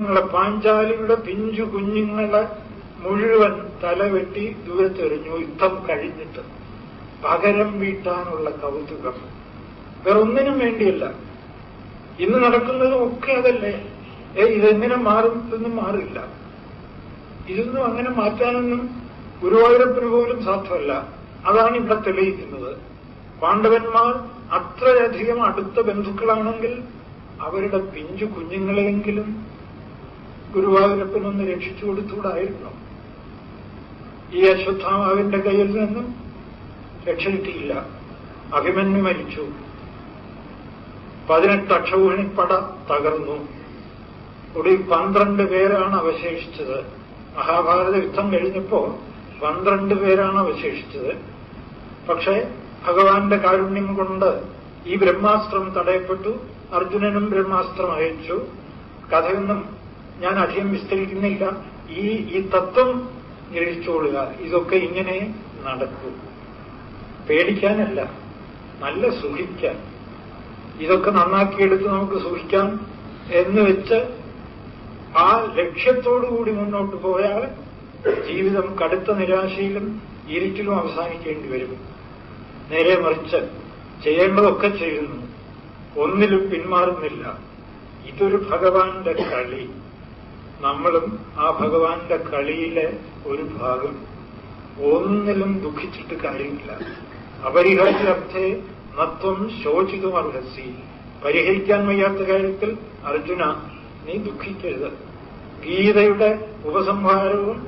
നിങ്ങളെ പാഞ്ചാലിയുടെ പിഞ്ചു കുഞ്ഞുങ്ങളെ മുഴുവൻ തലവെട്ടി ദൂരത്തെറിഞ്ഞു യുദ്ധം കഴിഞ്ഞിട്ട്. പകരം വീട്ടാനുള്ള കൗതുകം, വേറൊന്നിനും വേണ്ടിയല്ല. ഇന്ന് നടക്കുന്നതും ഒക്കെ അതല്ലേ. ഇതെങ്ങനെ മാറും? ഇതൊന്നും മാറില്ല. ഇതൊന്നും അങ്ങനെ മാറ്റാനൊന്നും ഗുരുവായൂരപ്പന് പോലും സാധ്യമല്ല. അതാണ് ഇവിടെ തെളിയിക്കുന്നത്. പാണ്ഡവന്മാർ അത്രയധികം അടുത്ത ബന്ധുക്കളാണെങ്കിൽ അവരുടെ പിഞ്ചു കുഞ്ഞുങ്ങളെങ്കിലും ഗുരുവായൂരപ്പനൊന്ന് രക്ഷിച്ചു കൊടുത്തുകൂടായിരുന്നു. ഈ അശ്വത്ഥാമാവിന്റെ കയ്യിൽ നിന്നും രക്ഷ കിട്ടിയില്ല. അഭിമന്യു മരിച്ചു. 18 അക്ഷൗഹിണിപ്പട തകർന്നു. ഒടുവിൽ 12 പേരാണ് അവശേഷിച്ചത്. മഹാഭാരത യുദ്ധം കഴിഞ്ഞപ്പോ 12 പേരാണ് അവശേഷിച്ചത്. പക്ഷേ ഭഗവാന്റെ കാരുണ്യം കൊണ്ട് ഈ ബ്രഹ്മാസ്ത്രം തടയപ്പെട്ടു. അർജുനനും ബ്രഹ്മാസ്ത്രം അയച്ചു. കഥയൊന്നും ഞാൻ അധികം വിസ്തരിക്കുന്നില്ല. ഈ തത്വം ഗ്രഹിച്ചോളുക. ഇതൊക്കെ ഇങ്ങനെ നടക്കൂ. പേടിക്കാനല്ല, നല്ല സുഖിക്കാൻ. ഇതൊക്കെ നന്നാക്കിയെടുത്ത് നമുക്ക് സുഖിക്കാം എന്ന് വെച്ച് ആ ലക്ഷ്യത്തോടുകൂടി മുന്നോട്ട് പോയാൽ ജീവിതം കടുത്ത നിരാശയിലും ഇരുട്ടിലും അവസാനിക്കേണ്ടി വരും. നേരെ മറിച്ച് ചെയ്യേണ്ടതൊക്കെ ചെയ്യുന്നു, ഒന്നിലും പിന്മാറുന്നില്ല. ഇതൊരു ഭഗവാന്റെ കളി. നമ്മളും ആ ഭഗവാന്റെ കളിയിലെ ഒരു ഭാഗം. ഒന്നിലും ദുഃഖിച്ചിട്ട് കാര്യമില്ല. അപരിഹാര്യാർത്ഥേ നത്വം ശോചിതും അർഹസി. പരിഹരിക്കാൻ വയ്യാത്ത കാര്യത്തിൽ അർജുന നീ ദുഃഖിക്കരുത്. ഗീതയുടെ ഉപസംഹാരവും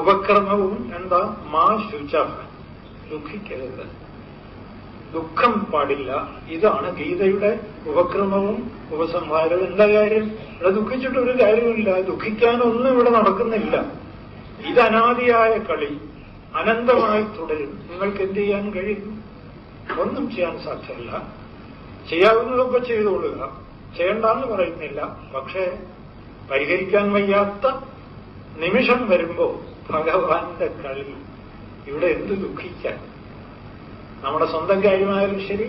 ഉപക്രമവും എന്താ? മാ ശുച, ദുഃഖിക്കരുത്, ദുഃഖം പാടില്ല. ഇതാണ് ഗീതയുടെ ഉപക്രമവും ഉപസംഹാരവും. എന്താ കാര്യം? ഇവിടെ ദുഃഖിച്ചിട്ടൊരു കാര്യമില്ല. ദുഃഖിക്കാനൊന്നും ഇവിടെ നടക്കുന്നില്ല. ഇത് അനാദിയായ കളി അനന്തമായി തുടരും. നിങ്ങൾക്ക് എന്ത് ചെയ്യാൻ കഴിയും? ഒന്നും ചെയ്യാൻ സാധ്യമല്ല. ചെയ്യാവുന്നതൊക്കെ ചെയ്തോളുക, ചെയ്യണ്ടെന്ന് പറയുന്നില്ല. പക്ഷേ പരിഹരിക്കാൻ വയ്യാത്ത നിമിഷം വരുമ്പോ ഭഗവാന്റെ കളി. ഇവിടെ എന്ത് ദുഃഖിക്കാൻ? നമ്മുടെ സ്വന്തം കാര്യമായാലും ശരി,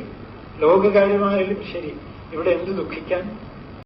ലോകകാര്യമായാലും ശരി, ഇവിടെ എന്ത് ദുഃഖിക്കാൻ?